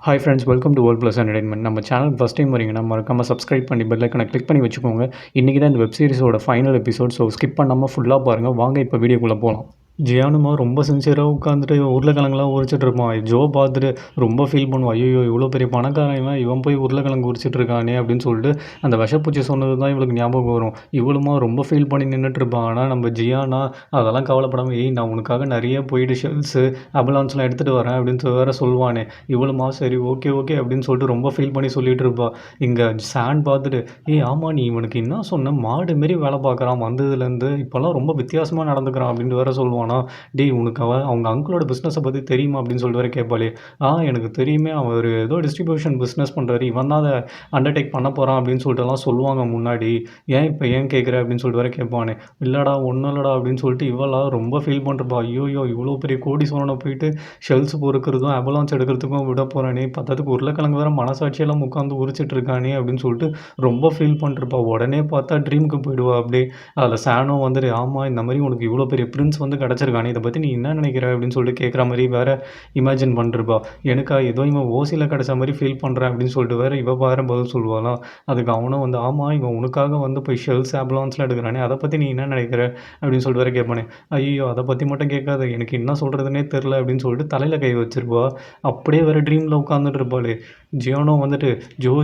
Hi friends, welcome to world plus entertainment. நம்ம channel first time வரீங்கன்னா மறக்காமல் subscribe பண்ணி பெல் ஐக்கனை கிளிக் பண்ணி வச்சுக்கோங்க. இன்றைக்கி தான் இந்த வெப் சீரிஸோட ஃபைனல் எபிசோட். ஸோ ஸ்கிப் பண்ணாமல் ஃபுல்லாக பாருங்கள். வாங்க இப்போ வீடியோக்குள்ளே போகலாம். ஜியானுமா ரொம்ப சின்சியராக உட்காந்துட்டு உருளைக்கிழங்குலாம் உரிச்சிட்டு இருப்பான். ஜோ பார்த்துட்டு ரொம்ப ஃபீல் பண்ணுவான். ஐயோ, இவ்வளோ பெரிய பணக்காரன் இவன் போய் உருளைக்கிழங்கு உரிச்சிட்டு இருக்கானே அப்படின்னு சொல்லிட்டு அந்த விஷப்பூச்சி சொன்னது தான் இவளுக்கு ஞாபகம் வரும். இவளுமா ரொம்ப ஃபீல் பண்ணி நின்றுட்டு இருப்பான். ஆனால் நம்ம ஜியானா அதெல்லாம் கவலைப்படாமல், நான் உனக்காக நிறைய போயிட்டு ஷெல்ஸு அபலான்ஸ்லாம் எடுத்துகிட்டு வரேன் அப்படின்னு வேறு சொல்லுவானே. இவளுமா சரி ஓகே ஓகே அப்படின்னு சொல்லிட்டு ரொம்ப ஃபீல் பண்ணி சொல்லிட்டு இருப்பா. இங்கே சாண்ட் பார்த்துட்டு, ஆமாம், நீ இவனுக்கு என்ன சொன்ன, மாடு மாரி வேலை பார்க்குறான் வந்ததுலேருந்து, இப்போல்லாம் ரொம்ப வித்தியாசமாக நடந்துக்கிறான் அப்படின்ட்டு வேறு சொல்லுவானா. உனக்கு அவங்க அங்கிளோட பிஸ்னஸை பற்றி தெரியுமா அப்படின்னு சொல்லிட்டு வேறு கேட்பாளே. எனக்கு தெரியுமே, அவர் ஏதோ டிஸ்ட்ரிபியூஷன் பிஸ்னஸ் பண்ணுறாரு, இவன் தான் அதை அண்டர்டேக் பண்ண போகிறான் அப்படின்னு சொல்லிட்டுலாம் சொல்லுவாங்க முன்னாடி. ஏன் கேட்குற அப்படின்னு சொல்லிட்டு வேறு கேட்பானே. இல்லைடா ஒன்றும் இல்லைடா அப்படின்னு சொல்லிட்டு இவளாம் ரொம்ப ஃபீல் பண்ணுறப்பா. ஐயோ, இவ்வளோ பெரிய கோடீஸ்வரனை போயிட்டு ஷெல்ஸ் பொறுக்கிறதும் அபலான்ஸ் எடுக்கிறதுக்கும் விட போகிறானே, பத்தாதுக்கு உருளைக்கிழங்கு வேறு மனசாட்சியெல்லாம் உட்காந்து உரிச்சிட்டு இருக்கானே அப்படின்னு சொல்லிட்டு ரொம்ப ஃபீல் பண்ணிருப்பா. உடனே பார்த்தா ட்ரீமுக்கு போயிடுவா. அப்படியே அதில் சானும் வந்துட்டு, ஆமாம், இந்த மாதிரி உனக்கு இவ்வளோ பெரிய பிரின்ஸ் வந்து கிடச்சிருக்கானே, இதை பற்றி நீ என்ன நினைக்கிற அப்படின்னு சொல்லிட்டு கேட்குற மாதிரி வேறு இமேஜின் பண்ணிருப்பா. எனக்கா ஏதோ இவன் ஓசியில் கிடச்ச மாதிரி ஃபீல் பண்ணுறேன் அப்படின்னு சொல்லிட்டு வேறு வேறு பதில் சொல்லுவாளாம். அதுக்கு அவனும் வந்து, ஆமாம், இவன் உனக்காக வந்து போய் ஷெல்ஸ் ஆப்லான்ஸ்லாம் எடுக்கிறானே, அதை பற்றி நீ என்ன நினைக்கிற அப்படின்னு சொல்லிட்டு வேறு கேட்பானே. ஐயோ, அதை பற்றி மட்டும் கேட்காத, எனக்கு என்ன சொல்கிறதுனே தெரில அப்படின்னு சொல்லிட்டு தலையில் கை வச்சிருப்பா. அப்படியே வேறு ட்ரீமில் உட்காந்துட்டு இருப்பாளே. ஜியோனோ வந்துட்டு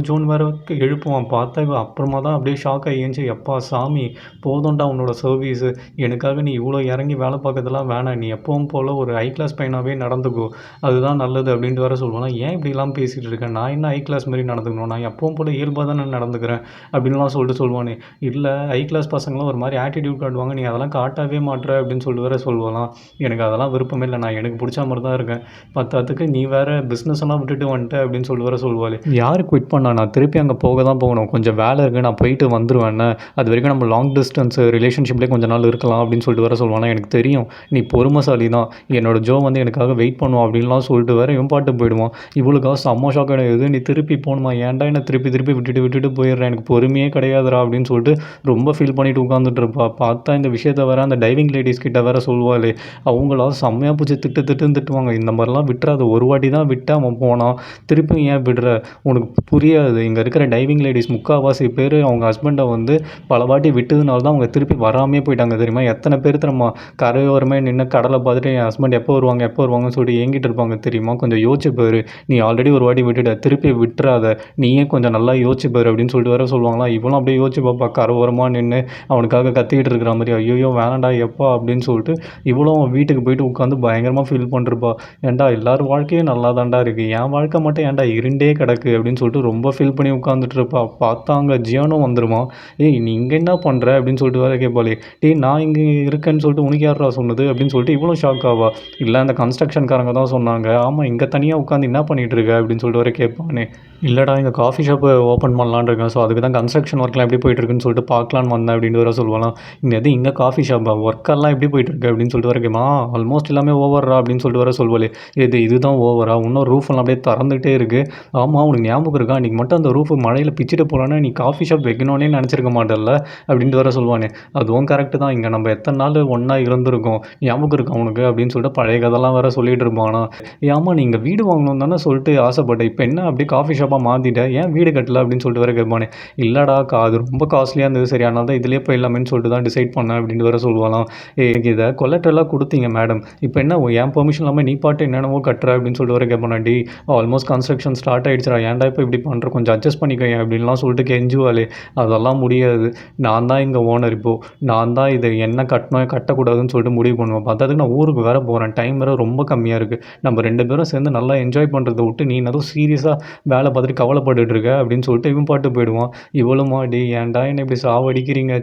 ஜோன் வேறு எழுப்புவான். பார்த்தா இவன் அப்புறமா தான் அப்படியே ஷாக் ஆகிச்சு. எப்பா சாமி, போதும்டா உன்னோட சர்வீஸு, எனக்காக நீ இவ்வளோ இறங்கி வேலை பார்க்கறதெல்லாம் வேணாம், நீ எப்பவும் போல் ஒரு ஹை கிளாஸ் பையனாகவே நடந்துக்கோ, அதுதான் நல்லது அப்படின்ட்டு வேறு சொல்லுவானா. ஏன் இப்படிலாம் பேசிகிட்டு இருக்கேன், நான் என்ன ஹை கிளாஸ் மாதிரி நடந்துக்கணும், நான் எப்பவும் போல் இயல்பாக தான் நான் நடந்துக்கிறேன் அப்படின்லாம் சொல்லிட்டு சொல்லுவானே. இல்லை, ஹை கிளாஸ் பசங்களாம் ஒரு மாதிரி ஆட்டிடியூட் காட்டுவாங்க, நீ அதெல்லாம் காட்டவே மாட்டுற அப்படின்னு சொல்லிட்டு வேறு சொல்லுவாலாம். எனக்கு அதெல்லாம் விருப்பமே இல்லை, நான் எனக்கு பிடிச்ச மாதிரி தான் இருக்கேன், பத்தாத்துக்கு நீ வேறு பிஸ்னஸ் எல்லாம் விட்டுட்டு வந்துட்ட அப்படின்னு சொல்லி வேறு சொல்லுவாள். யார் குவிட் பண்ணா, நான் திருப்பி அங்கே போக தான் போகணும், கொஞ்சம் வேலை இருக்குது, நான் போயிட்டு வந்துடுவேன், அது வரைக்கும் நம்ம லாங் டிஸ்டன்ஸ் ரிலேஷன்ஷிப்லேயே கொஞ்சம் நாள் இருக்கலாம் அப்படின்னு சொல்லிட்டு வேறு சொல்லுவானா. எனக்கு தெரியும், நீ பொறுமைசாலி தான், என்னோட ஜோ வந்து எனக்காக வெயிட் பண்ணுவான் அப்படின்லாம் சொல்லிட்டு வேறு இவன் பாட்டு போயிடுவான். இவளுக்காக செம்ம ஷாக் ஆகிடுது. நீ திருப்பி போகணுமா, ஏன்டா என்ன திருப்பி திருப்பி விட்டுட்டு போயிடுறேன், எனக்கு பொறுமையே கிடையாதுரா அப்படின்னு சொல்லிட்டு ரொம்ப ஃபீல் பண்ணிட்டு உட்காந்துட்டு இருப்பா. பார்த்தா இந்த விஷயத்த வேறு அந்த டைவிங் லேடிஸ் கிட்ட வேறு சொல்லுவாளே. அவங்களாம் செம்மையாக பிடிச்சி திட்டுவாங்க. இந்த மாதிரிலாம் விட்டுறாது, ஒரு வாட்டி தான் விட்டு அவன் போனான், திருப்பி ஏன் விடுற, உனக்கு புரியாது, இங்கே இருக்கிற டைவிங் லேடிஸ் முக்கால்வாசி பேர் அவங்க ஹஸ்பண்டை வந்து பல வாட்டி விட்டதுனால தான் அவங்க திருப்பி வராமே போயிட்டாங்க தெரியுமா. எத்தனை பேர் தெரியுமா கரையோரமே நின்று கடலை பார்த்துட்டு என் ஹஸ்பண்ட் எப்போ வருவாங்கன்னு சொல்லிட்டு ஏங்கிட்டு இருப்பாங்க தெரியுமா. கொஞ்சம் யோசிச்சு பாரு, நீ ஆல்ரெடி ஒரு வாட்டி விட்டுட்ட, திருப்பி விட்டுறாத, நீயே கொஞ்சம் நல்லா யோசிச்சு பாரு அப்படின்னு சொல்லிட்டு வேறு சொல்லுவாங்களா. இவனும் அப்படியே யோசிச்சு பார்ப்பா, கரையோரமாக நின்று அவனுக்காக கத்திக்கிட்டு இருக்கிற மாதிரி. ஐயோ வேணாண்டா எப்பா அப்படின்னு சொல்லிட்டு இவ்வளோ வீட்டுக்கு போயிட்டு உட்காந்து பயங்கரமாக ஃபீல் பண்ணிருப்பா. ஏன்டா எல்லாரும் வாழ்க்கையும் நல்லா தான்டா இருக்குது, என் வாழ்க்கை மட்டும் ஏன்டா இருண்டே கிடக்கு அப்படின்னு சொல்லிட்டு ரொம்ப ஃபீல் பண்ணி உட்காந்துட்டு இருப்பா. பார்த்தாங்க ஜியானும் வந்துடுவான். நீ இங்கே என்ன பண்ணுற அப்படின்னு சொல்லிட்டு வேறு கேட்பாளே. நான் இங்கே இருக்கேன்னு சொல்லிட்டு உனக்கு யாரா சொன்னது அப்படின்னு சொல்லிட்டு இவ்வளோ ஷாக் ஆவா. இல்லை, அந்த கன்ஸ்ட்ரக்ஷன்காரங்க தான் சொன்னாங்க. ஆமாம், இங்கே தனியாக உட்காந்து என்ன பண்ணிகிட்டு இருக்க அப்படின்னு சொல்லிட்டு வேறு கேட்பானே. இல்லைடா, இங்கே காஃபி ஷாப்பு ஓப்பன் பண்ணலான்னு இருக்கேன், ஸோ அதுக்கு தான் கன்ஸ்ட்ரக்ஷன் ஒர்க்லாம் எப்படி போயிட்டுருக்குன்னு சொல்லிட்டு பார்க்கலான்னு வந்தேன் அப்படின்னு வேறு சொல்லுவாலாம். இங்கே காஃபி ஷாப்பா, ஒர்க்கெல்லாம் எப்படி போயிட்டுருக்கு அப்படின்னு சொல்லிட்டு வேறு கேட்பான். ஆல்மோஸ்ட் எல்லாமே ஓவரா அப்படின்னு சொல்லிட்டு வேறு சொல்லுவாளே. இதுதான் ஓவரா, இன்னும் ரூஃபெல்லாம் அப்படியே திறந்துகிட்டே இருக்குது. ஆமாம், உனக்கு ஞாபகம் இருக்கா, அன்றைக்கி மட்டும் அந்த ரூஃபு மழையில் பிச்சுட்டு போகலான்னு நீ காஃபி ஷாப் வைக்கணுன்னே நினச்சிருக்க மாட்டேல்ல அப்படின்ட்டு வேறு சொல்லுவானே. அதுவும் கரெக்டு தான், இங்கே நம்ம எத்தனை நாள் ஒன்றா இருந்திருக்கோம், ஞாபகம் இருக்கா உனக்கு அப்படின்னு சொல்லிட்டு பழைய கதெல்லாம் வேறு சொல்லிகிட்டு இருப்பானா. ஆமாம், நீங்கள் வீடு வாங்கணும் தானே சொல்லிட்டு ஆசைப்பட்டேன், இப்போ என்ன அப்படியே காஃபி ஷாப்பாக மாற்றிட்டேன், ஏன் வீடு கட்டல அப்படின்னு சொல்லிட்டு வேறு கேட்பானே. இல்லைடா, அது ரொம்ப காஸ்ட்லியாக இருந்தது, சரி அதனால தான் இதிலே போயிடலாமேன்னு சொல்லிட்டு தான் டிசைட் பண்ணேன் அப்படின்ட்டு வேறு சொல்லுவாலாம். எனக்கு இதை கொலட்டரெல்லாம் கொடுத்தீங்க மேடம், இப்போ என்ன என் பெர்மிஷன் இல்லாமல் நீ பாட்டு என்னென்னவோ கட்டுற அப்படின்னு சொல்லிட்டு வேறு கேட்பானாடி. ஆல்மோஸ்ட் கன்ஸ்ட்ரக்ஷன் ஸ்டார்ட் ஆகிடுச்சுடா, ஏன்டா இப்போ இப்படி பண்ணுற, கொஞ்சம் அட்ஜஸ்ட் பண்ணிக்கோங்க அப்படின்லாம் சொல்லிட்டு கெஞ்சுவாளே. அதெல்லாம் முடியாது, நான் தான் இங்கே ஓனர், இப்போது நான் தான் இது என்ன கட்டணும் கட்டக்கூடாதுன்னு சொல்லிட்டு முடிவு பண்ணுவேன். பார்த்ததுக்கு நான் ஊருக்கு வேறு போகிறேன், டைம் வேறு ரொம்ப கம்மியாக இருக்குது, நம்ம 2 பேரும் சேர்ந்து நல்லா என்ஜாய் பண்ணுறதை விட்டு நீ ஏதோ சீரியஸாக வேலை பார்த்துட்டு கவலைப்பட்டுட்டு இருக்க அப்படின்னு சொல்லிட்டு இவன் பாட்டு போயிடுவான். இவ்வளோமா ஏன்டா என்ன இப்படி சாவடிக்கிறீங்க,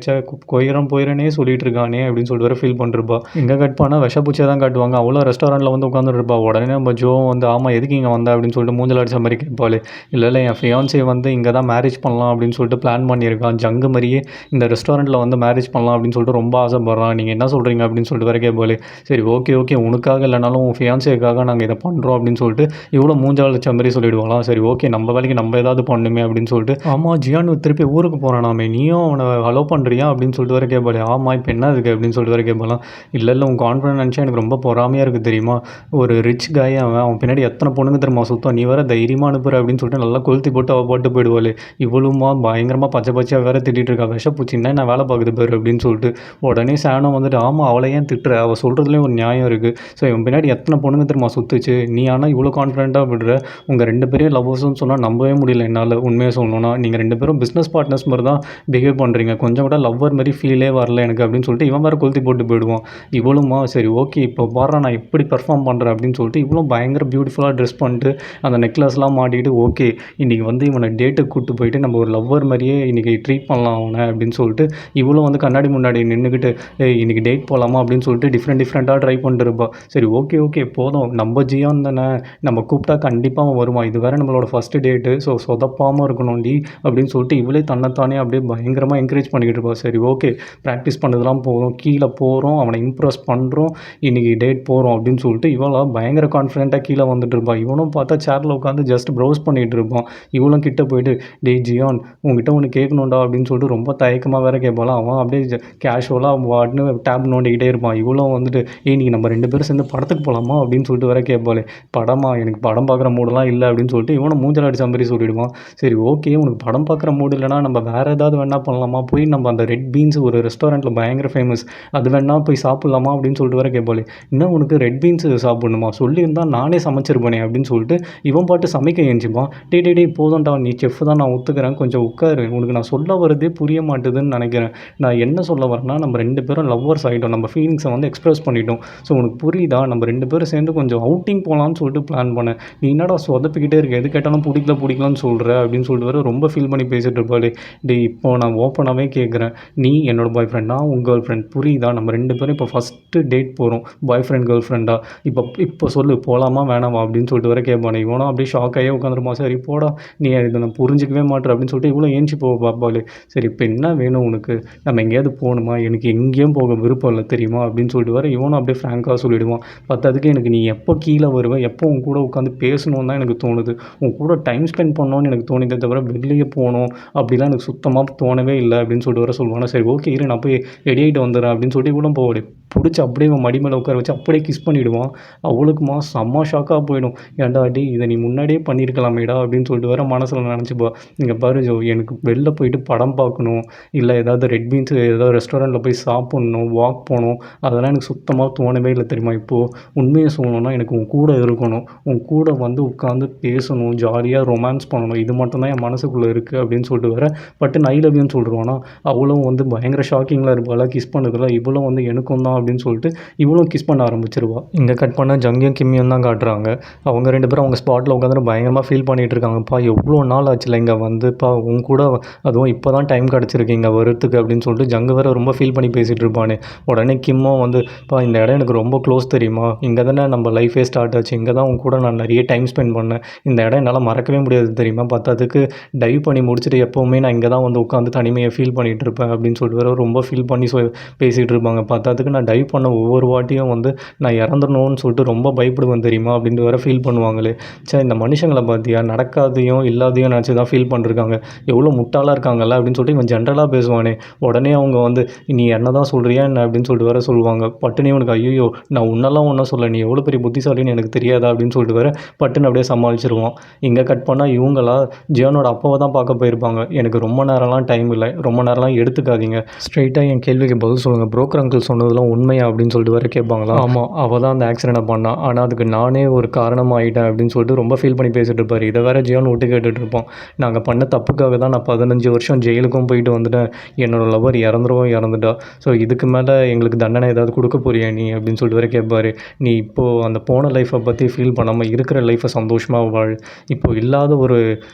போயிடறேனே சொல்லிட்டு இருக்கானே அப்படின்னு சொல்லிட்டு வேறு ஃபீல் பண்ணிருப்பா. இங்கே கட் பண்ணால் விஷப்பூச்சியை தான் காட்டுவாங்க. அவ்வளோ ரெஸ்டாரண்ட்டில் வந்து உட்காந்துட்டு இருப்பா. உடனே நம்ம ஜோ வந்து, ஆமாம் எதுக்கு இங்கே வந்தா அப்படின்னு சொல்லிட்டு மூஞ்சல் அடிச்ச மாதிரி கேட்பாள். இல்லை, என் ஃபியான்ஸே வந்து இங்கே தான் மேரேஜ் பண்ணலாம் அப்படின்னு சொல்லிட்டு பிளான் பண்ணியிருக்கான், ஜங்கு மாதிரியே இந்த ரெஸ்டாரண்ட்டில் வந்து மேரேஜ் பண்ணலாம் அப்படின்னு சொல்லிட்டு ரொம்ப ஆசைப்பட்றான், நீங்கள் என்ன சொல்கிறீங்க அப்படின்னு சொல்லிட்டு சொல்லிட்டு வேற கேட்பாளே. சரி ஓகே, ஓகே உனக்காக இல்லைனாலும் உன் ஃபியான்ஸேக்காக நாங்கள் இதை பண்ணுறோம் அப்படின்னு சொல்லிட்டு இவ்வளோ மூஞ்சால வச்ச மாதிரி சொல்லிடுவாங்களாம். சரி ஓகே நம்ம வேலைக்கு நம்ம ஏதாவது பண்ணுமே அப்படின்னு சொல்லிட்டு, ஆமாம் ஜியான் திருப்பி ஊருக்கு போகிறானாமே நீயும் அவனை அலோ பண்ணுறியா அப்படின்னு சொல்லிட்டு வேற கேட்பாளே. ஆமாம் இப்போ என்ன இருக்குது அப்படின்னு சொல்லிட்டு வேற கேட்பாலாம். இல்லை இல்லை உன் கான்ஃபிடன்ஸ் நினச்சா எனக்கு ரொம்ப பொறாமையாக இருக்குது தெரியுமா, ஒரு ரிச் காய் அவன் பின்னாடி எத்தனை பொண்ணுங்க தெரியுமா சுத்தம், நீ வேற தைரியமாக அனுப்புற அப்படின்னு சொல்லிட்டு நல்லா கொளுத்தி போட்டு அவள் பாட்டு போயிடுவாள். இவ்வளவுமா பயங்கரமாக பச்சை பச்சையாக வேற திட்டிகிட்டு இருக்கா, விஷப்பூச்சின்னா நான் வேலை பார்க்குது பாரு அப்படின்னு சொல்லிட்டு. உடனே சாணம் வந்துட்டு ஆமாம் அவளை ஏன் திட்டுற, அவள் சொல்கிறதுலேயும் ஒரு நியாயம் இருக்குது. ஸோ இவன் பின்னாடி எத்தனை பொண்ணுங்க தெரியுமா சுற்றுச்சு, நீ ஆனால் இவ்வளோ கான்ஃபிடென்ட்டாக விடுற, உங்கள் 2 பேரையும் லவ்வர்ஸ்னு சொன்னால் நம்பவே முடியல என்னால் உண்மையாக சொல்லணும்னா, நீங்கள் 2 பேரும் பிஸ்னஸ் பார்ட்னர்ஸ் மாதிரி தான் பிஹேவ் பண்ணுறீங்க, கொஞ்சம் கூட லவ்வர் மாதிரி ஃபீலே வரல எனக்கு அப்படின்னு சொல்லிட்டு இவன் வேறு கொளுத்தி போட்டு போயிடுவான். இவளுமா சரி ஓகே இப்போ பாரு நான் எப்படி பெர்ஃபார்ம் பண்ணுறேன் அப்படின்னு சொல்லிட்டு இவளும் பயங்கர பியூட்டிஃபுல்லாக ட்ரெஸ் பண்ணிட்டு அந்த நெக்லஸ்லாம் மாட்டிக்கிட்டு ஓகே இன்றைக்கி வந்து இவனை டேட்டுக்கு கூப்பிட்டு போயிட்டு நம்ம ஒரு லவ்வர் மாதிரியே இன்றைக்கி ட்ரீட் பண்ணலாம் அவனை அப்படின்னு சொல்லிட்டு இவளும் வந்து கண்ணாடி முன்னாடி நின்றுக்கிட்டு இன்றைக்கி டேட் போகலாமா அப்படின்னு சொல்லிட்டு டிஃப்ரெண்ட்டாக ட்ரை பண்ணிட்டு இருப்பா. சரி ஓகே ஓகே போதும் நம்ம ஜியான் தானே, நம்ம கூப்பிட்டா கண்டிப்பாக அவன் வருவான், இது வேறு நம்மளோட ஃபஸ்ட்டு டேட்டு ஸோ சொதப்பாமல் இருக்கணும்டி அப்படின்னு சொல்லிட்டு இவளே தன்னைத்தானே அப்படியே பயங்கரமாக என்கரேஜ் பண்ணிக்கிட்டு இருப்பா. சரி ஓகே ப்ராக்டிஸ் பண்ணதெல்லாம் போதும், கீழே போகிறோம் அவனை இம்ப்ரெஸ் பண்ணுறோம், இன்றைக்கி டேட் போகிறோம் அப்படின்னு சொல்லிட்டு இவளாம் பயங்கர கான்ஃபிடென்ட்டாக கீழே வந்துட்டு இருப்பான். இவனும் பார்த்தா சேரில் உட்காந்து ஜஸ்ட் ப்ரௌஸ் பண்ணிகிட்டு இருப்பான். இவளும் கிட்டே போயிட்டு டேய் ஜியான் உங்ககிட்ட ஒன்று கேட்கணுண்டா அப்படின்னு சொல்லிட்டு ரொம்ப தயக்கமாக வேறு கேட்பாலாம். அவன் அப்படியே கேஷுவலாக வாட்னு டேப் நோண்டிக்கிட்டே இருப்பான். இவளும் வந்துட்டு நீங்கள் நம்ம 2 பேரும் சேர்ந்து படத்துக்கு போகலாமா அப்படின்னு சொல்லிட்டு வேறு கேட்பாளே. படமா, எனக்கு படம் பார்க்குற மூடெல்லாம் இல்லை அப்படின்னு சொல்லிட்டு இவனும் மூஞ்சல் அடிச்ச மாதிரி சொல்லிவிடுவான். சரி ஓகே உனக்கு படம் பார்க்குற மூடு இல்லைனா நம்ம வேறு ஏதாவது வேணா பண்ணலாமா, போய் நம்ம அந்த ரெட் பீன்ஸ் ஒரு ரெஸ்டாரண்ட்டில் பயங்கர ஃபேமஸ் அது வேணா போய் சாப்பிட்லாமா அப்படின்னு சொல்லிட்டு வேறு கேட்பாளே. இன்னும் உனக்கு ரெட் பீன்ஸ் சாப்பிடணுமா, சொல்லியிருந்தால் நானே சமைச்சிருப்பேனே அப்படின்னு சொல்லிட்டு இவன் பாட்டு சமைக்க ஏஞ்சிப்பான். டே போதும்டா நீ செஃப் தான் நான் ஒத்துக்கிறேன், கொஞ்சம் உட்காரு, உனக்கு நான் சொல்ல வரதே புரிய மாட்டுதுன்னு நினைக்கிறேன். நான் என்ன சொல்ல வரேன்னா நம்ம 2 பேரும் லவ்வர்ஸ் ஆகிட்டோம், நம்ம ஃபீலிங்ஸை வந்து எக்ஸ்ப்ரெஸ் பண்ணிட்டோம். ஸோ உனக்கு புரியுதா, நம்ம 2 பேரும் சேர்ந்து கொஞ்சம் அவுட்டிங் போகலான்னு சொல்லிட்டு பிளான் பண்ணேன். நீ என்னடா சொதப்பிக்கிட்டே இருக்க, எது கேட்டாலும் பிடிக்கலான்னு சொல்கிற அப்படின்னு சொல்லிட்டு வேறு ரொம்ப ஃபீல் பண்ணி பேசிகிட்டு இருப்பாளே. இப்போ நான் ஓப்பனாகவே கேட்குறேன், நீ என்னோடய பாய் ஃப்ரெண்ட், நான் உங்கள் கேர்ள் ஃப்ரெண்ட், புரியுதா, நம்ம 2 பேரும் இப்போ ஃபஸ்ட்டு டேட் போகிறோம், பாய் ஃப்ரெண்ட் கேர்ள் ஃப்ரெண்டா, இப்போ சொல்லு போகலாமா வேணாமா அப்படின்னு சொல்லிட்டு வேறு கேட்பானே. இவனும் அப்படியே ஷாக் ஆகியே உட்காந்துருமா. சரி போடா நீ இதை நான் புரிஞ்சிக்கவே மாட்டேன் அப்படின்னு சொல்லிட்டு இவ்வளோ ஏஞ்சி போக பார்ப்பாளே. சரி இப்போ என்ன வேணும் உனக்கு, நம்ம எங்கேயாவது போகணுமா, எனக்கு எங்கேயும் போக விருப்பம் இல்லை தெரியுமா அப்படின்னு சொல்லிட்டு வேறு இவனும் அப்படியே ஃப்ராங்காக சொல்லிவிடுவான். பத்தாதுக்கு எனக்கு நீ எப்போ கீழே வருவேன், எப்போ உன் கூட உட்காந்து பேசணுன்னு தான் எனக்கு தோணுது, உன் கூட டைம் ஸ்பெண்ட் பண்ணணும்னு எனக்கு தோணுதே தவிர வெளியே போகணும் அப்படிலாம் எனக்கு சுத்தமாக தோணவே இல்லை அப்படின்னு சொல்லிட்டு வேறு சொல்லுவானா. சரி ஓகே இரு நான் போய் ரெடி ஆகிட்டு வந்துடுறேன் அப்படின்னு சொல்லிட்டு இவ்வளோ போவாடு பிடிச்சி அப்படியே இவன் மடி மேலே உட்கார வச்சு அப்படியே கிஸ் பண்ணிவிடுவான். அவளுக்குமா செம்ம ஷாக்காக போயிடும். ஏன்டா டி இதை நீ முன்னாடியே பண்ணியிருக்கலாமேடா அப்படின்னு சொல்லிட்டு வேறு மனசில் நினச்சிப்பா. இங்கே பாரு ஜோ எனக்கு வெளில போயிட்டு படம் பார்க்கணும், இல்லை ஏதாவது ரெட் பீன்ஸ் ஏதாவது ரெஸ்டாரண்ட்டில் போய் சாப்பிட்ணும், வாக் போகணும், அதெல்லாம் எனக்கு சுத்தமாக தோணவே இல்லை தெரியுமா. இப்போது உண்மையை சொல்லணும்னா எனக்கு உன் கூட இருக்கணும், உன் கூட வந்து உட்காந்து பேசணும், ஜாலியாக ரொமான்ஸ் பண்ணணும், இது மட்டும்தான் என் மனசுக்குள்ளே இருக்குது அப்படின்னு சொல்லிட்டு வேறு பட்டு ஐ லவ் யூன்னு சொல்லிடுவானா. அவளும் வந்து பயங்கர ஷாக்கிங்கில் இருப்பாள் கிஸ் பண்ணதில். இவளும் வந்து எனக்கும் தான் அப்படின்னு சொல்லிட்டு இவளும் கிஸ் பண்ண ஆரம்பிச்சிருவா. இங்கே கட் பண்ணால் ஜங்கியும் கிம்மியும் தான் காட்டுறாங்க. அவங்க 2 பேரும் அவங்க ஸ்பாட்டில் உட்காந்து பயங்கரமாக ஃபீல் பண்ணிகிட்டு இருக்காங்கப்பா, எவ்வளோ நாள் ஆச்சுல இங்கே வந்துப்பா உன் கூட, அதுவும் இப்போ தான் டைம் கிடச்சிருக்கு இங்கே வரத்துக்கு அப்படின்னு சொல்லிட்டு ஜங்கு வேறு ரொம்ப ஃபீல் பண்ணி பேசிகிட்டு இருப்பானே. உடனே கிம்மும் வந்து இந்த இடம் எனக்கு ரொம்ப க்ளோஸ் தெரியுமா, இங்கே தானே நம்ம லைஃபே ஸ்டார்ட் ஆச்சு, இங்கே தான் உன் கூட நான் நிறைய டைம் ஸ்பெண்ட் பண்ணேன், இந்த இடம் என்னால் மறக்கவே முடியாது தெரியுமா, பத்தாதுக்கு டைவ் பண்ணி முடிச்சுட்டு எப்போவுமே நான் இங்கே தான் வந்து உட்காந்து தனிமையை ஃபீல் பண்ணிகிட்டு இருப்பேன் அப்படின்னு சொல்லிட்டு வேறு ரொம்ப ஃபீல் பண்ணி பேசிகிட்டு இருப்பாங்க. பத்தாதுக்கு நான் டைவ் பண்ண ஒவ்வொரு வாட்டியும் வந்து நான் இறந்துடணும்னு சொல்லிட்டு ரொம்ப பயப்படுவேன் தெரியுமா அப்படின்ட்டு வேறு ஃபீல் பண்ணுவாங்களே. சரி இந்த மனுஷங்களை பார்த்தியா நடக்காதையும் இல்லாதையும் நினச்சி தான் ஃபீல் பண்ணிருக்காங்க, எவ்வளோ முட்டாளாக இருக்காங்கல்ல அப்படின்னு சொல்லிட்டு இவன் ஜென்ரலாக பேசுவானே. உடனே அவங்க வந்து நீ என்ன தான் சொல்கிறியா என்ன அப்படின்னு சொல்லிட்டு வேறு சொல்லுவாங்க. பட்டுனே உனக்கு ஐயோ நான் உன்னெல்லாம் ஒன்றும் சொல்ல, நீ எவ்வளோ பெரிய புத்திசாலின்னு எனக்கு தெரியாதா அப்படின்னு சொல்லிட்டு வேறு பட்டுன்னு அப்படியே சமாளிச்சிருவான். இங்கே கட் பண்ணால் இவங்களா ஜியானோட அப்பாவை தான் பார்க்க போயிருப்பாங்க. எனக்கு ரொம்ப நேரம்லாம் டைம் இல்லை, ரொம்ப நேரம்லாம் எடுத்துக்காதீங்க, ஸ்ட்ரெயிட்டாக என் கேள்விக்கு பதில் சொல்லுங்கள், புரோக்கர் அங்கிள் சொன்னதெல்லாம் உண்மையா அப்படின்னு சொல்லிட்டு வேறு கேட்பாங்களா. ஆமாம் அவள் தான் அந்த ஆக்சிடென்ட்டை பண்ணான், ஆனால் அதுக்கு நானே ஒரு காரணமாக ஆகிட்டேன் அப்படின்னு சொல்லிட்டு ரொம்ப ஃபீல் பண்ணி பேசிகிட்டு இருப்பார். இதை வேறு ஜியான் விட்டு கேட்டுட்டு இருப்போம். நாங்கள் பண்ண தப்புக்காக தான் நான் 15 வருஷம் ஜெயிலுக்கும் போயிட்டு வந்துட்டேன், என்னோடய லவர் இறந்துட்டா, ஸோ இதுக்கு மேலே எங்களுக்கு தண்டனை ஏதாவது கொடுக்க போறியா நீ அப்படின்னு சொல்லிட்டு வேறு கேட்பார். நீ இப்போது அந்த போன லைஃப்பை பற்றி ஃபீல் பண்ணாமல் இருக்கிற லைஃப்பை சந்தோஷமாக வாழ், இப்போது இல்லாத ஒரு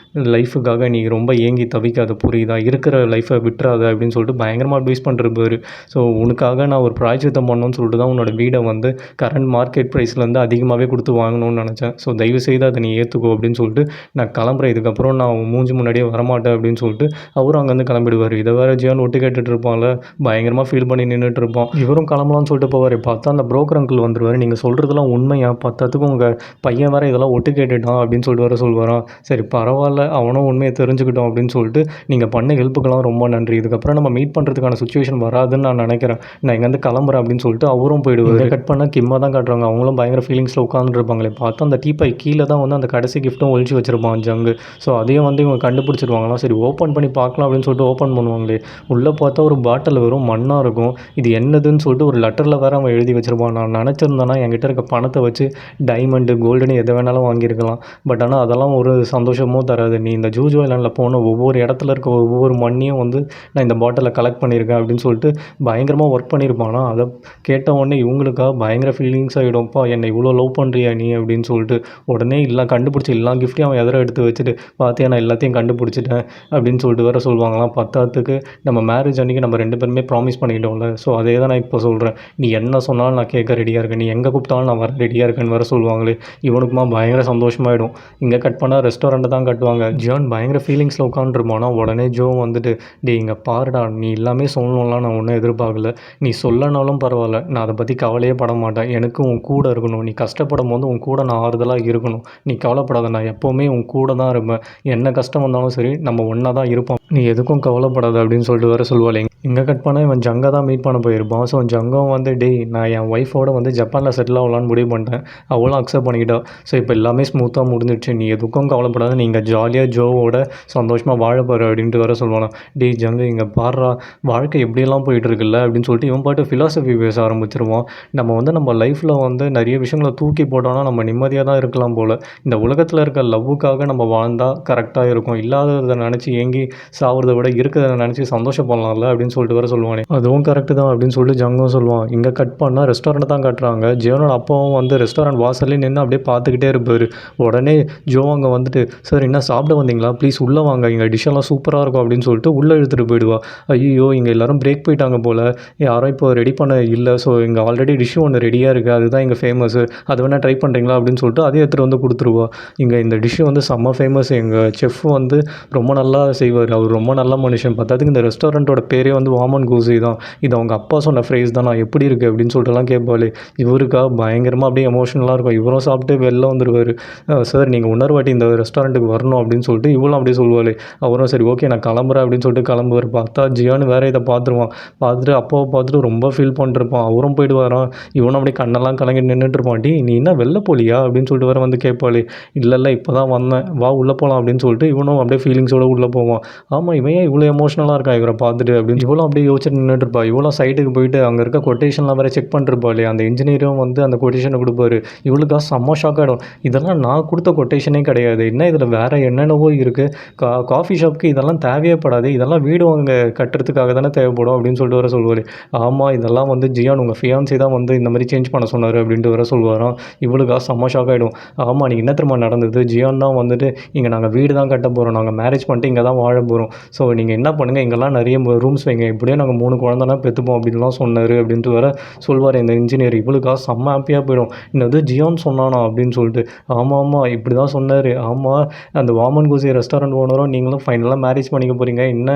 லைஃபுக்காக நீ ரொம்ப ஏங்கி தவிக்காத புரியுதா, இருக்கிற லைஃப்பை விட்டுறாத அப்படின்னு சொல்லிட்டு பயங்கரமாக அட்வைஸ் பண்ணிருப்பார். ஸோ உனக்காக நான் ஒரு பிராய்ச்சித்தம் பண்ணணும்னு சொல்லிட்டு தான் உன்னோட வீடை வந்து கரண்ட் மார்க்கெட் ப்ரைஸ்லேருந்து அதிகமாகவே கொடுத்து வாங்கணும்னு நினச்சேன், ஸோ தயவுசெய்து அதை நீ ஏற்றுக்கோ அப்படின்னு சொல்லிட்டு நான் கிளம்புறேன், இதுக்கப்புறம் நான் மூஞ்சி முன்னாடியே வரமாட்டேன் அப்படின்னு சொல்லிட்டு அவரும் அங்கேருந்து கிளம்பிடுவார். இதை வேறு ஜியான் ஒட்டு கேட்டுட்டு இருப்பான்ல, பயங்கரமாக ஃபீல் பண்ணி நின்றுட்டு இருப்பான். இவரும் கிளம்பலாம்னு சொல்லிட்டு போவார். பார்த்தா அந்த புரோக்கர் அங்கிள் வந்துருவாரு. நீங்கள் சொல்கிறதெல்லாம் உண்மையா? பத்தாததுக்கு உங்கள் பையன் வேறு இதெல்லாம் ஒட்டு கேட்டுட்டான் அப்படின்னு சொல்லிட்டு வேறு சொல்லுவாராம். சரி பரவாயில்ல, அவனும் உண்மையை தெரிஞ்சுக்கிட்டோம் அப்படின்னு சொல்லிட்டு, நீங்கள் பண்ண ஹெல்ப்புக்கெல்லாம் ரொம்ப நன்றி. இதுக்கப்புறம் நம்ம மீட் பண்ணுறதுக்கான சுச்சுவேஷன் வராதுன்னு நான் நினைக்கிறேன். நான் இங்கேருந்து கிளம்புறேன் அப்படின்னு சொல்லிட்டு அவரும் போயிடுவார். கட் பண்ணால் கிம்மா தான் காட்டுறாங்க. அவங்களும் பயங்கர ஃபீலிங்ஸில் உட்காந்துட்டு இருப்பாங்களே. பார்த்தா அந்த டீப்பை கீழே தான் வந்து அந்த கடைசி கிஃப்ட்டும் ஒழிச்சு வச்சிருப்பான் ஜங்கு. ஸோ அதையும் வந்து இவங்க கண்டுபிடிச்சிருவாங்களாம். சரி ஓப்பன் பண்ணி பார்க்கலாம் அப்படின்னு சொல்லிட்டு ஓப்பன் பண்ணுவாங்களே. உள்ளே பார்த்தா ஒரு பாட்டில் வெறும் மண்ணாக இருக்கும். இது என்னதுன்னு சொல்லிட்டு ஒரு லெட்டரில் வேறு அவன் எழுதி வச்சிருப்பான். நான் நினச்சிருந்தேன்னா என்கிட்ட இருக்க பணத்தை வச்சு டைமண்டு கோல்டுன்னு எதை வேணாலும் வாங்கியிருக்கலாம். பட் ஆனால் அதெல்லாம் ஒரு சந்தோஷமும் தராது. நீ இந்த ஜூஜோ ஐலாண்டில் போன ஒவ்வொரு இடத்துல இருக்க ஒவ்வொரு மண்ணையும் வந்து நான் இந்த பாட்டிலில் கலெக்ட் பண்ணியிருக்கேன் அப்படின்னு சொல்லிட்டு பயங்கரமாக ஒர்க் பண்ணியிருப்பானா. அதை கேட்ட உடனே இவங்களுக்காக பயங்கர ஃபீலிங்ஸ் ஆகிடும்ப்பா. என்னை இவ்வளோ லவ் பண்ணுறியா நீ அப்படின்னு சொல்லிட்டு உடனே எல்லாம் கண்டுபிடிச்சி எல்லா கிஃப்ட்டையும் அவன் எதிர எடுத்து வச்சுட்டு பார்த்தியா நான் எல்லாத்தையும் கண்டுபிடிச்சிட்டேன் அப்படின்னு சொல்லிட்டு வேறு சொல்லுவாங்களாம். பத்தாத்துக்கு நம்ம மேரேஜ் அன்றைக்கி நம்ம 2 பேருமே ப்ராமிஸ் பண்ணிக்கிட்டோம்ல. ஸோ அதே தான் நான் இப்போ சொல்கிறேன். நீ என்ன சொன்னாலும் நான் கேட்க ரெடியாக இருக்கேன். நீ எங்கே கூப்பிட்டாலும் நான் வர ரெடியாக இருக்கேன்னு வேறு சொல்லுவாங்களே. இவனுக்குமா பயங்கர சந்தோஷமாயிடும். இங்கே கட் பண்ணால் ரெஸ்டாரண்ட்டை தான் கட்டுவாங்க. ஜியான் பயங்கர ஃபீலிங்ஸில் உட்காந்துருப்பானா. உடனே ஜோ வந்துட்டு டே இங்கே பாருடா, நீ எல்லாமே சொல்லணும்லாம் நான் ஒன்றும் எதிர்பார்க்கல. நீ சொல்லனாலும் பரவாயில்ல, நான் அதை பற்றி கவலையே பட மாட்டேன். எனக்கு உன் கூட இருக்கணும். நீ கஷ்டப்படும் போது உன் கூட நான் ஆறுதலாக இருக்கணும். நீ கவலைப்படாத, நான் எப்போவுமே உன் கூட தான் இருப்பேன். என்ன கஷ்டம் வந்தாலும் சரி நம்ம ஒன்றா தான் இருப்போம். நீ எதுக்கும் கவலைப்படாத அப்படின்னு சொல்லிட்டு வேறு சொல்லுவாள். இங்கே கட் பண்ணால் இவன் ஜங்கை தான் மீட் பண்ண போயிருப்பான். ஸோ ஜங்கம் வந்து டேய் நான் என் ஒய்ஃபோட வந்து ஜப்பானில் செட்டில் ஆகலான்னு முடிவு பண்ணிட்டேன். அவளும் அக்செப்ட் பண்ணிக்கிட்டா. ஸோ இப்போ எல்லாமே ஸ்மூத்தாக முடிஞ்சிடுச்சு. நீ எதுக்கும் கவலைப்படாத, நீங்கள் ஜாலியாக ஜோவோட சந்தோஷமாக வாழப்பாரு அப்படின்ட்டு வேறு சொல்லுவானா. டேய் ஜங்கு இங்கே பாடுறா, வாழ்க்கை எப்படியெல்லாம் போயிட்டுருக்குல்ல அப்படின்னு சொல்லிட்டு இவன் பாட்டு ஃபிலாசபி பேச ஆரம்பிச்சிருவான். நம்ம வந்து நம்ம லைஃப்பில் வந்து நிறைய விஷயங்களை தூக்கி போட்டோன்னா நம்ம நிம்மதியாக தான் இருக்கலாம் போல். இந்த உலகத்தில் இருக்க லவ்வுக்காக நம்ம வாழ்ந்தால் கரெக்டாக இருக்கும். இல்லாததை நினச்சி ஏங்கி சாகிறத விட இருக்கிறத நினச்சி சந்தோஷப்படலாம்ல அப்படின்னு சொல்லிட்டு வேறு சொல்லுவானே. அதுவும் கரெக்டு தான் அப்படின்னு சொல்லிட்டு ஜங்கும் சொல்லுவான். இங்கே கட் பண்ணால் ரெஸ்டாரண்ட் தான் காட்டுறாங்க. ஜியோனோட அப்பாவும் வந்து ரெஸ்டாரண்ட் வாசல்லே நின்று அப்படியே பார்த்துக்கிட்டே இருப்பார். உடனே ஜோ அங்கே வந்துட்டு சார் என்ன சாப்பிட வந்தீங்களா, ப்ளீஸ் உள்ளே வாங்க, இங்கே டிஷ்ஷெல்லாம் சூப்பராக இருக்கும் அப்படின்னு சொல்லிட்டு உள்ளே இழுத்துட்டு போயிடுவா. ஐயோ இங்கே எல்லோரும் பிரேக் போயிட்டாங்க போல், யாரும் இப்போ ரெடி பண்ண இல்லை. ஸோ இங்கே ஆல்ரெடி டிஷ்ஷு ஒன்று ரெடியாக இருக்குது, அதுதான் இங்கே ஃபேமஸ்ஸு, அது வேணால் ட்ரை பண்ணுறீங்களா அப்படின்னு சொல்லிட்டு அதே எடுத்துகிட்டு வந்து கொடுத்துருவா. இங்கே இந்த டிஷ்ஷு வந்து செம்ம ஃபேமஸ். எங்கள் செஃப் வந்து ரொம்ப நல்லா செய்வார், அவர் ரொம்ப நல்ல மனுஷன். பார்த்ததுக்கு இந்த ரெஸ்டாரண்ட்டோட பேரே வந்து வாமன் கூசி தான். இது அவங்க அப்பா சொன்ன ஃப்ரேஸ் தான். நான் எப்படி இருக்குது அப்படின்னு சொல்லிட்டுலாம் கேட்பாளே. இவருக்கா பயங்கரமாக அப்படியே எமோஷனலாக இருக்கும். இவரும் சாப்பிட்டு வெளில வந்துடுவார். சார் நீங்கள் இன்னொரு இந்த ரெஸ்டாரண்ட்டுக்கு வரணும் அப்படின்னு சொல்லிட்டு இவளும் அப்படியே சொல்லுவாள். அவரும் சரி ஓகே நான் கிளம்புறேன் அப்படின்னு சொல்லிட்டு கிளம்புவார். பார்த்தா ஜியான்னு வேறு இதை பார்த்துருவான். பார்த்துட்டு அப்பாவை பார்த்துட்டு ரொம்ப ஃபீல் பண்ணிருப்பான். அவரும் போயிடுவாரான். இவனும் அப்படியே கண்ணெல்லாம் கலங்கி நின்றுட்டுருப்பான். டி நீ என்ன வெளில போலியா அப்படின்னு சொல்லிட்டு வேறு வந்து கேட்பாளே. இல்லை இப்போ தான் வந்தேன், வா உள்ளே போகலாம் அப்படின்னு சொல்லிட்டு இவனும் அப்படியே ஃபீலிங்ஸோடு உள்ளே போவான். ஆமாம் இவன் ஏன் இவ்வளோ எமோஷனலாக இருக்கான் இவரை பார்த்துட்டு அப்படின்னு இவ்வளோ அப்படியே யோசிச்சுட்டு நின்றுட்டுருப்பா. இவ்வளோ சைட்டுக்கு போயிட்டு அங்கே இருக்க கொட்டேஷன்லாம் வேறு செக் பண்ணிருப்பா இல்லையா. அந்த இன்ஜினியரும் வந்து அந்த கொட்டேஷனை கொடுப்பாரு. இவளுக்காக செம்ம ஷாக் ஆகிடும். இதெல்லாம் நான் கொடுத்த கொட்டேஷனே கிடையாது, என்ன இதில் வேறு என்னென்னவோ இருக்குது. காஃபி ஷாப்புக்கு இதெல்லாம் தேவையே படாது, இதெல்லாம் வீடு அங்கே கட்டுறதுக்காக தானே தேவைப்படும் அப்படின்னு சொல்லிட்டு வர சொல்லுவார். ஆமாம் இதெல்லாம் வந்து ஜியான் உங்கள் ஃபியான்சி தான் வந்து இந்த மாதிரி சேஞ்ச் பண்ண சொன்னார் அப்படின்ட்டு வர சொல்லுவாராம். இவளுக்காக செம்ம ஷாக் ஆகிடும். ஆமாம் நீங்கள் என்ன திரும்ப நடந்தது, ஜியான் தான் வந்துட்டு இங்கே நாங்கள் வீடு தான் கட்ட போகிறோம், நாங்கள் மேரேஜ் பண்ணிட்டு இங்கே தான் வாழ போகிறோம். ஸோ நீங்கள் என்ன பண்ணுங்கள், இங்கெல்லாம் நிறைய ரூம்ஸ் வைங்க, இப்படியே நாங்கள் 3 குழந்தைனா பெற்றுப்போம் அப்படின்லாம் சொன்னார் அப்படின்ட்டு வேறு சொல்வார் இந்த இன்ஜினியர். இவளுக்காக செம்ம ஹாப்பியாக போயிடும். இன்னது ஜியான் சொன்னானா அப்படின்னு சொல்லிட்டு. ஆமாம் இப்படி தான் சொன்னார். ஆமாம் அந்த வாமன் கூசி ரெஸ்டாரண்ட் ஓனரும் நீங்களும் ஃபைனலாக மேரேஜ் பண்ணிக்க போகிறீங்க, என்ன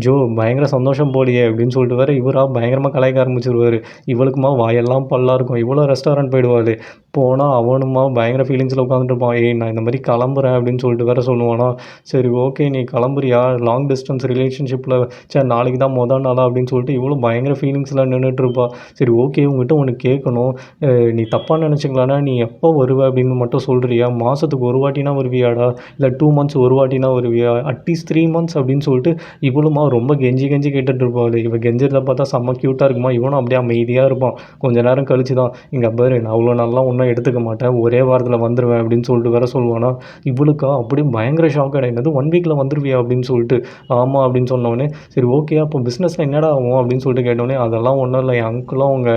ஜோ பயங்கர சந்தோஷம் போலியே அப்படின்னு சொல்லிட்டு வேறு இவராக பயங்கரமாக கலாய்க்க ஆரம்பிச்சிருவார். இவளுக்குமா வாயெல்லாம் பல்லாக இருக்கும். இவ்வளோ ரெஸ்டாரண்ட் போயிடுவாள். போனால் அவனுமா பயங்கர ஃபீலிங்ஸில் உட்காந்துட்டு இருப்பான். ஏய் நான் இந்த மாதிரி கிளம்புறேன் அப்படின்னு சொல்லிட்டு வேறு சொல்லுவானா. சரி ஓகே நீ கிளம்புறியா, லாங் டிஸ்டன்ஸ் ரிலேஷன்ஷிப்பில் சரி நாளைக்கு தான் மொதல் நாளா அப்படின்னு சொல்லிட்டு இவ்வளோ பயங்கர ஃபீலிங்ஸில் நின்றுட்டுருப்பா. சரி ஓகே உங்ககிட்ட ஒன்று கேட்கணும், நீ தப்பாக நினச்சிங்களாண்ணா, நீ எப்போ வருவ அப்படின்னு மட்டும் சொல்கிறியா, மாதத்துக்கு ஒரு வாட்டினா வருவியாடா, இல்லை 2 மந்த்ஸ் ஒரு வாட்டினா வருவியா, அட்லீஸ்ட் 3 மந்த்ஸ் அப்படின்னு சொல்லிட்டு இவ்வளோமா ரொம்ப கெஞ்சி கேட்டுட்ருப்பாள். இவன் கெஞ்சிறத பார்த்தா செம்ம க்யூட்டாக இருக்குமா. இவனும் அப்படியே அமைதியாக இருப்பான். கொஞ்சம் நேரம் கழிச்சு தான் இங்கே பாரு நான் அவ்வளோ நல்லா ஒன்றும் எடுத்துக்க மாட்டேன், ஒரே வாரத்தில் வந்துடுவேன் அப்படின்னு சொல்லிட்டு வேறு சொல்லுவானா. இவளுக்கா அப்படியே பயங்கர ஷாக் ஆகிடும். 1 வீக்கில் வந்துடுவியா அப்படின்னு சொல்லிட்டு. ஆமாம் அப்படின்னு சொன்னோடனே சரி ஓகே அப்போ பிஸ்னஸில் என்னடா ஆகும் அப்படின்னு சொல்லிட்டு கேட்டோடனே அதெல்லாம் ஒன்றும் இல்லை, என் அங்கிளும் அவங்க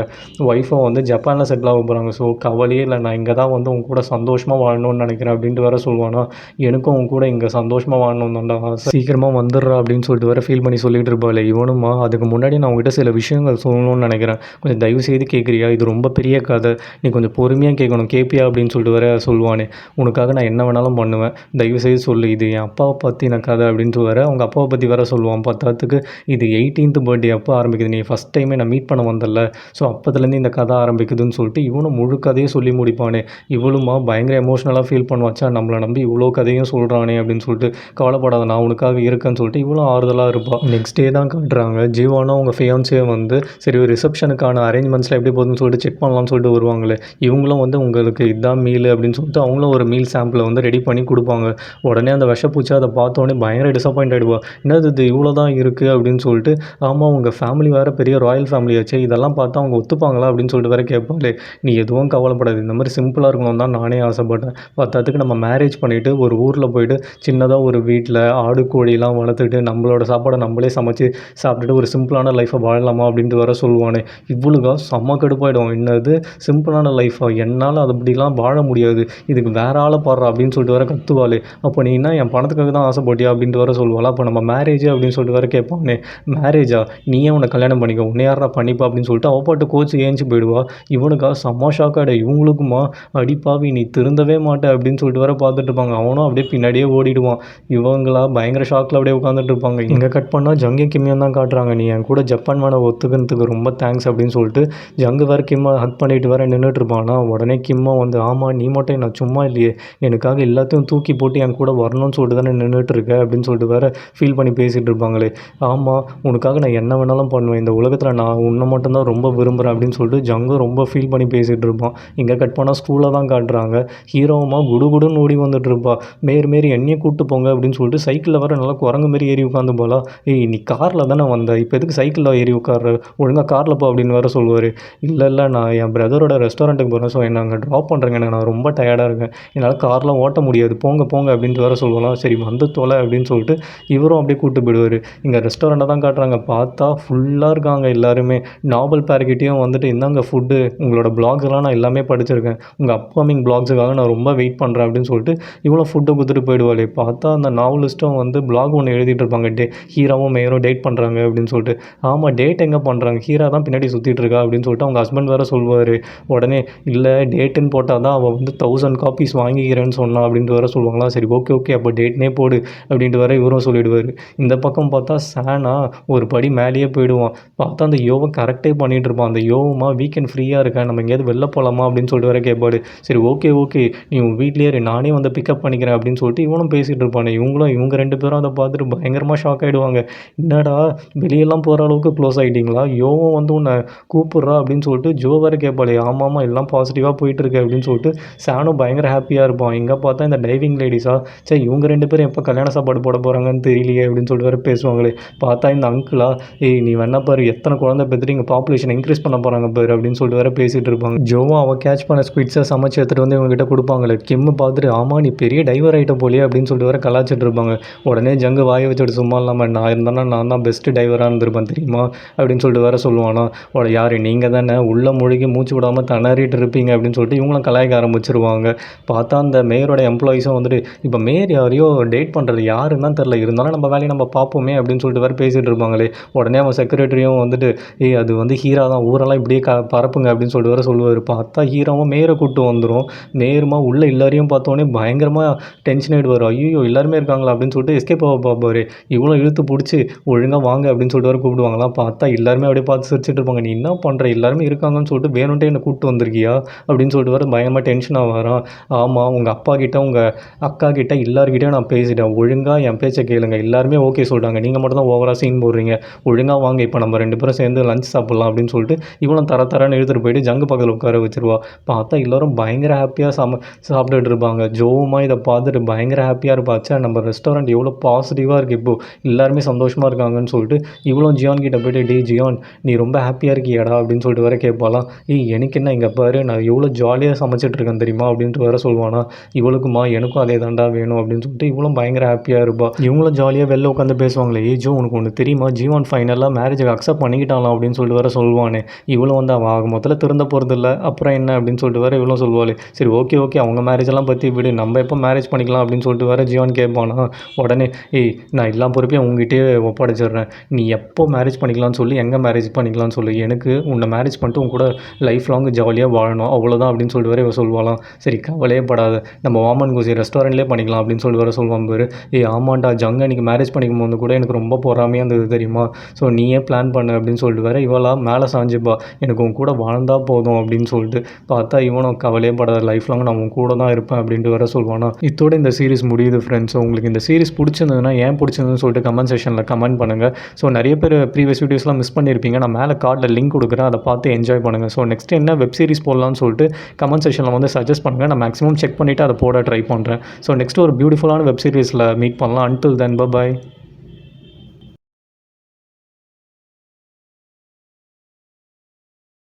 ஒய்ஃபும் வந்து ஜப்பானில் செட்டில் ஆக போகிறாங்க. ஸோ கவலையே இல்லை, நான் இங்கே தான் வந்து உங்க கூட சந்தோஷமாக வாழணும்னு நினைக்கிறேன் அப்படின்ட்டு வேறு சொல்லுவானா. எனக்கும் உங்க கூட இங்கே சந்தோஷமாக வாழணும் தான்டா ஆசை, சீக்கிரமாக வந்துடுறா அப்படின்னு சொல்லிட்டு வேறு ஃபீல் பண்ணி சொல்லிட்டு இருப்பாள். இவனுமா அதுக்கு முன்னாடி நான் உங்ககிட்ட சில விஷயங்கள் சொல்லணும்னு நினைக்கிறேன், கொஞ்சம் தயவு செய்து கேட்குறியா, இது ரொம்ப பெரிய கதை, நீ கொஞ்சம் பொறுமையாக ஏன் கேட்கணும் கேட்பியா அப்படின்னு சொல்லிட்டு வேற சொல்லுவானே. உனக்காக நான் என்ன வேணாலும் பண்ணுவேன், தயவுசெய்து சொல்லு, இது என் அப்பாவை பற்றின கதை அப்படின்ட்டு வேற அவங்க அப்பாவை பற்றி வேற சொல்லுவான். பத்தாததுக்கு இது 18th பர்த்டே அப்போ ஆரம்பிக்குது, நீ ஃபஸ்ட் டைமே நான் மீட் பண்ண வந்தல, ஸோ அப்போதுலேருந்து இந்த கதை ஆரம்பிக்குதுன்னு சொல்லிட்டு இவனும் முழு கதையும் சொல்லி முடிப்பானே. இவளுமா பயங்கர எமோஷ்னலாக ஃபீல் பண்ணுவாச்சா, நம்மளை நம்பி இவ்வளோ கதையும் சொல்கிறானே அப்படின்னு சொல்லிட்டு, கவலைப்படாத நான் உனக்காக இருக்கேன்னு சொல்லிட்டு இவ்வளோ ஆறுதலாக இருப்பாள். நெக்ஸ்ட் டே தான் காட்டுறாங்க, ஜீவானும் அவங்க ஃபியான்ஸே வந்து சரி ஒரு ரிசப்ஷனுக்கான அரேஞ்ச்மெண்ட்ஸில் எப்படி போகுதுன்னு சொல்லிட்டு செக் பண்ணலாம்னு சொல்லிட்டு வருவாங்களே. இவங்களும் வந்து உங்களுக்கு இதுதான் மீல் அப்படின்னு சொல்லிட்டு அவங்களும் ஒரு மீல் சாம்பிளை வந்து ரெடி பண்ணி கொடுப்பாங்க. உடனே அந்த விஷப்பூச்சி அதை பார்த்தோன்னே பயங்கர டிசப்பாயிண்ட் ஆகிடுவா. என்னது இது இவ்வளோ தான் இருக்குது அப்படின்னு சொல்லிட்டு. ஆமாம் உங்கள் ஃபேமிலி வேறு பெரிய ராயல் ஃபேமிலி ஆச்சு, இதெல்லாம் பார்த்தா அவங்க ஒத்துப்பாங்களா அப்படின்னு சொல்லிட்டு வேறு கேட்பாங்களே. நீ எதுவும் கவலைப்படாது, இந்த மாதிரி சிம்பிளாக இருக்கணும் தான் நானே ஆசைப்பட்டேன். பத்தாத்துக்கு நம்ம மேரேஜ் பண்ணிவிட்டு ஒரு ஊரில் போயிட்டு சின்னதாக ஒரு வீட்டில் ஆடு கோழிலாம் வளர்த்துட்டு நம்மளோட சாப்பாடை நம்மளே சமைச்சு சாப்பிட்டுட்டு ஒரு சிம்பிளான லைஃப்பை வாழலாமா அப்படின்ட்டு வர சொல்லுவானே. இவ்வளோக்கா செம்ம கடுப்பாயிடும், என்னது சிம்பிளான லைஃபா, என்னால் அது அப்படிலாம் வாழ முடியாது, இதுக்கு வேற ஆளை பாடுறா அப்படின்னு சொல்லிட்டு வர கத்துவாளே. அப்போ நீ என்ன என் பணத்துக்காக தான் ஆசைப்பட்டியா அப்படின்ட்டு வர சொல்லுவாள். அப்போ நம்ம மேரேஜ் அப்படின்னு சொல்லிட்டு வர கேட்பானே. மேரேஜா, நீயே உன்னை கல்யாணம் பண்ணிக்க, உன்னை யாரா பண்ணிப்பா அப்படின்னு சொல்லிட்டு அவள் பாட்டு கோச்சு ஏஞ்சி போயிடுவா. இவனுக்கா செம்ம ஷாக்காட, இவங்களுக்குமா அடிப்பாவி நீ திருந்தவே மாட்டேன் அப்படின்னு சொல்லிட்டு வர பார்த்துட்டு இருப்பாங்க. அவனும் அப்படியே பின்னாடியே ஓடிடுவான். இவங்களா பயங்கர ஷாக்கில் அப்படியே உட்காந்துட்டு இருப்பாங்க. இங்கே கட் பண்ணால் ஜங்கே கிம்மியும் தான் காட்டுறாங்க. நீ என் கூட ஜப்பான் மேலே ஒத்துக்கிறதுக்கு ரொம்ப தேங்க்ஸ் அப்படின்னு சொல்லிட்டு ஜங்கு வேறு கிம்மா ஹக் பண்ணிட்டு வேற நின்றுட்டு இருப்பானா. உடனே கிம்மா வந்து ஆமாம் நீ மட்டும் நான் சும்மா இல்லையே, எனக்காக எல்லாத்தையும் தூக்கி போட்டு என் கூட வரணும்னு சொல்லிட்டு தானே நின்றுட்டு இருக்க அப்படின்னு சொல்லிட்டு வேற ஃபீல் பண்ணி பேசிகிட்டு இருப்பாங்களே. ஆமாம் உனக்காக நான் என்ன வேணாலும் பண்ணுவேன், இந்த உலகத்தில் நான் உன்னை மட்டும்தான் ரொம்ப விரும்புகிறேன் அப்படின்னு சொல்லிட்டு ஜங்கு ரொம்ப ஃபீல் பண்ணி பேசிகிட்டு இருப்பான். இங்கே கட் பண்ணால் ஸ்கூலில் தான் காட்டுறாங்க. ஹீரோவுமா குடுகுடுன்னு ஓடி வந்துட்டு இருப்பா. மாரி என்னையே கூப்பிட்டு போங்க அப்படின்னு சொல்லிட்டு சைக்கிளில் வர நல்லா குரங்கு மாரி ஏறி உட்காந்து போலா. ஏய் நீ காரில் தானே வந்த, இப்போ எதுக்கு சைக்கிளில் ஏறி உட்கார, ஒழுங்காக காரில் போ அப்படின்னு வேறு சொல்லுவார். இல்லை நான் என் பிரதரோட ரெஸ்டாரண்ட்டுக்கு போகிறேன், ஸோ என்னை அங்கே ட்ராப் பண்ணுறேங்க, நான் ரொம்ப டயர்டாக இருக்கேன், என்னால் கார்லாம் ஓட்ட முடியாது, போங்க போங்க அப்படின்ட்டு வேறு சொல்லுவாலாம். சரி வந்து தொலை அப்படின்னு சொல்லிட்டு இவரும் அப்படியே கூப்பிட்டு போயிடுவார். இங்கே ரெஸ்டாரண்ட்டை தான் காட்டுறாங்க. பார்த்தா ஃபுல்லாக இருக்காங்க எல்லாருமே. நாவல் பேர்கிட்டையும் வந்துட்டு இந்தாங்க ஃபுட்டு, உங்களோட பிளாக்ஸ்லாம் நான் எல்லாமே படிச்சிருக்கேன், உங்கள் அப்கமிங் பிளாக்ஸுக்காக நான் ரொம்ப வெயிட் பண்ணுறேன் அப்படின்னு சொல்லிட்டு இவ்வளோ ஃபுட்டை கொடுத்துட்டு போயிடுவாளே. பார்த்தா அந்த நாவலிஸ்ட்டும் வந்து பிளாக் ஒன்று எழுதிட்டு இருப்பாங்க, ஹீராவும் மேயரும் டேட் பண்ணுறாங்க அப்படின்னு சொல்லிட்டு. ஆமாம் டேட் எங்கே பண்ணுறாங்க, ஹீரா தான் பின்னாடி சுற்றிட்டு இருக்கா அப்படின்னு சொல்லிட்டு அவங்க ஹஸ்பண்ட் வேறு சொல்லுவார். உடனே இல்லை டேட்டுன்னு போட்டால் தான் அவள் வந்து 1000 காப்பீஸ் வாங்கிக்கிறேன்னு சொன்னான் அப்படின்ட்டு வேறு சொல்லுவாங்களா. சரி ஓகே ஓகே அப்போ டேட்னே போடு அப்படின்ட்டு வேறு இவரும் சொல்லிவிடுவார். இந்த பக்கம் பார்த்தா சானா ஒரு படி மேலேயே போயிடுவான். பார்த்தா அந்த யோவை கரெக்டே பண்ணிகிட்டு இருப்பான். அந்த யோவுமா வீக்கெண்ட் ஃப்ரீயாக இருக்கேன், நம்ம எங்கேயாவது வெளில போகலாமா அப்படின்னு சொல்லிட்டு வேறு கேட்பாடு. சரி ஓகே ஓகே நீ உன் வீட்லேயே நானே வந்து பிக்கப் பண்ணிக்கிறேன் அப்படின்னு சொல்லிட்டு இவனும் பேசிகிட்டு இருப்பானே. இவங்க 2 பேரும் அதை பார்த்துட்டு பயங்கரமாக ஷாக் ஆகிடுவாங்க. என்னடா வெளியெல்லாம் போகிற அளவுக்கு க்ளோஸ் ஆகிட்டிங்களா, யோவும் வந்து உன்னை கூப்பிட்றா அப்படின்னு சொல்லிட்டு ஜோ வேறு கேட்பாளே. ஆமாம் எல்லாம் பாசிட்டிவாக போயிட்டுருக்கு அப்படின்னு சொல்லிட்டு சானும் பயங்கர ஹாப்பியாக இருப்பான். இங்கே பார்த்தா இந்த டைவிங் லேடிஸா, சரி இவங்க 2 பேரும் எப்போ கல்யாண சாப்பாடு போட போகிறாங்கன்னு தெரியலையே அப்படின்னு சொல்லிட்டு வேறு பேசுவாங்களே. பார்த்தா இந்த அங்கிளா, ஏய் நீ வேணா பாரு எத்தனை குழந்தை பெற்றுட்டு இங்கே பாப்புலேஷன் இன்க்ரீஸ் பண்ண போகிறாங்க பாரு அப்படின்னு சொல்லிட்டு வேறு பேசிகிட்டு இருப்பாங்க. ஜோவும் அவள் கேட்ச் பண்ண ஸ்குவிட்ஸை சமைச்சு எடுத்துகிட்டு வந்து இவங்ககிட்ட கொடுப்பாங்களே. கிம்மு பார்த்துட்டு ஆமாம் நீ பெரிய டைவர் ஐட்டம் போலியே அப்படின்னு சொல்லிட்டு வேறு கலாச்சிட்டு இருப்பாங்க. உடனே ஜங்கு வாயை வச்சுட்டு சும்மா இல்லாமல் நான் இருந்தேன்னா நான் தான் பெஸ்ட்டு டைவராக இருந்திருப்பேன் தெரியுமா அப்படின்னு சொல்லிட்டு வேறு சொல்லுவானா. யார் நீங்கள் தானே உள்ள மொழிகி மூச்சு விடாமல் திணறிட்டு இருப்பீங்க அப்படின்னு சொல்லிட்டு இவங்களும் கலாய்க்க ஆரம்பிச்சிருவாங்க. பார்த்தா அந்த மேயரோட எம்ப்ளாயிஸும் வந்துட்டு இப்போ மேயர் யாரையோ டேட் பண்ணுறது யாருன்னு தான் தெரில, இருந்தாலும் நம்ம வேலையை நம்ம பார்ப்போமே அப்படின்னு சொல்லிட்டு வேறு பேசிகிட்டு இருப்பாங்களே. உடனே அவன் செக்ரட்டரியும் வந்துட்டு ஏய் அது வந்து ஹீரா தான், ஊரெல்லாம் இப்படியே பரப்புங்க அப்படின்னு சொல்லிட்டு வேறு சொல்லுவார். பார்த்தா ஹீராவும் மேயரை கூப்பிட்டு வந்துடும். நேருமா உள்ள எல்லாரையும் பார்த்தோன்னே பயங்கரமாக டென்ஷன் ஆகிடுவார். ஐயோ எல்லாருமே இருக்காங்களா அப்படின்னு சொல்லிட்டு எஸ்கேப் ஆக பார்ப்பார். இவ்வளோ இழுத்து பிடிச்சி ஒழுங்காக வாங்க அப்படின்னு சொல்லிட்டு வர கூப்பிடுவாங்களாம். பார்த்தா எல்லாருமே அப்படியே பார்த்து சிரிச்சிட்டு இருப்பாங்க. நீ என்ன பண்ணுற, எல்லாருமே இருக்காங்கன்னு சொல்லிட்டு வேணுன்ட்டே என்னை கூப்பிட்டு வந்திருக்கியா அப்படின்னு சொல்லிட்டு வர பயங்கரமாக டென்ஷனாக வரான். ஆமாம் உங்கள் அப்பா கிட்ட உங்கள் அக்கா கிட்ட எல்லாருக்கிட்டையும் நான் பேசிட்டேன், ஒழுங்காக என் பேச்சை கேளுங்க, எல்லாருமே ஓகே சொல்லிட்டாங்க, நீங்கள் மட்டும் தான் ஓவராக சீன் போடுறீங்க, ஒழுங்காக வாங்க இப்போ நம்ம 2 பேரும் சேர்ந்து லஞ்ச் சாப்பிட்லாம் அப்படின்னு சொல்லிட்டு இவனும் தரன்னு எடுத்துகிட்டு போயிட்டு ஜங்கு பக்கத்தில் உட்கார வச்சிருவா. பார்த்தா எல்லோரும் பயங்கர ஹாப்பியாக சாப்பிட்டுட்டு இருப்பாங்க. ஜோவுமா இதை பார்த்துட்டு பயங்கர ஹாப்பியாக இருப்பாச்சா, நம்ம ரெஸ்டாரண்ட் எவ்வளோ பாசிட்டிவாக இருக்குது இப்போது, எல்லாருமே சந்தோஷமாக இருக்காங்கன்னு சொல்லிட்டு இவ்வளோ ஜியான் கிட்ட போய்ட்டு டே ஜியான் நீ ரொம்ப ஹாப்பியாக இருக்கியாடா அப்படின்னு சொல்லிட்டு வேறு கேட்பாலாம். எனக்கு என்ன இங்கே பாரு நான் எவ்வளோ ஜாலியாக சமைச்சிட்ருக்கேன் தெரியுமா அப்படின்ட்டு வேறு சொல்லுவானா. இவளுக்குமா எனக்கும் அதே தாண்டா வேணும் அப்படின்னு சொல்லிட்டு இவளும் பயங்கர ஹாப்பியாக இருப்பா. இவங்களும் ஜாலியாக வெளில உட்காந்து பேசுவாங்களே. ஜோ உனக்கு ஒன்று தெரியுமா, ஜீவான் ஃபைனலாக மேரேஜுக்கு அக்செப்ட் பண்ணிக்கிட்டாலாம் அப்படின்னு சொல்லிட்டு வேறு சொல்லுவானே. இவளும் வந்து அவன் முதல்ல திருந்த போகிறது இல்லை, அப்புறம் என்ன அப்படின்னு சொல்லிட்டு வேறு இவளும் சொல்லுவாள். சரி ஓகே ஓகே அவங்க மேரேஜெல்லாம் பற்றி விடு, நம்ம எப்போ மேரேஜ் பண்ணிக்கலாம் அப்படின்னு சொல்லிட்டு வேறு ஜீவான் கேட்பானா. உடனே ஏய் நான் எல்லா பொறுப்பையும் உங்ககிட்டே ஒப்படைச்சிடுறேன், நீ எப்போ மேரேஜ் பண்ணிக்கலாம்னு சொல்லி எங்கே மேரேஜ் பண்ணிக்கலாம்னு சொல்லி, எனக்கு உன்னை மேரேஜ் பண்ணிட்டு உன் கூட லைஃப் லாங் ஜாலியாக வாழணும், அவ்வளோதான் அப்படின்னு சொல்லிட்டு வேற இவ சொல்வாளாம். சரி கவலையே படாத, நம்ம வாமன் குசி ரெஸ்டாரண்ட்லேயே பண்ணிக்கலாம் அப்படின்னு சொல்லிட்டு வேற சொல்லுவான் பாரு. ஆமாண்டா ஜங்கு அன்றைக்கி மேரேஜ் பண்ணிக்கும் போது கூட எனக்கு ரொம்ப பொறாமையாக இருந்தது தெரியுமா, ஸோ நீயே பிளான் பண்ணு அப்படின்னு சொல்லிட்டு வேற இவளா மேலே சாஞ்சிப்பா, எனக்கு உன் கூட வாழ்ந்தா போதும் அப்படின்னு சொல்லிட்டு. பார்த்தா இவனும் கவலையே படாத, லைஃப் லாங் நான் உன் கூட தான் இருப்பேன் அப்படின்ட்டு வேற சொல்வானா. இதோட இந்த சீரிஸ் முடியுது ஃப்ரெண்ட்ஸ். உங்களுக்கு இந்த சீரிஸ் பிடிச்சிருந்ததுன்னா ஏன் பிடிச்சிருந்ததுன்னு சொல்லிட்டு கமெண்ட் செக்ஷனில் கமெண்ட் பண்ணுங்கள். ஸோ நிறைய பேர் ப்ரீவியஸ் வீடியோஸ்லாம் மிஸ் பண்ணியிருப்பீங்க. நான் மேலே கார்டில் லிங்க் கொடுக்குறேன், அதை பார்த்து என்ஜாய் பண்ணுங்கள். ஸோ நெக்ஸ்ட் என்ன வெப் சீரிஸ் போடலாம்னு சொல்லிட்டு கமெண்ட் செக்ஷனில் வந்து சஜஸ்ட் பண்ணுங்கள். நான் மேக்ஸிமம் செக் பண்ணிவிட்டு அதை போட ட்ரை பண்ணுறேன். ஸோ நெக்ஸ்ட் ஒரு பியூட்டிஃபுல்லான வெப் சீரிஸில் மீட் பண்ணலாம். Until then by.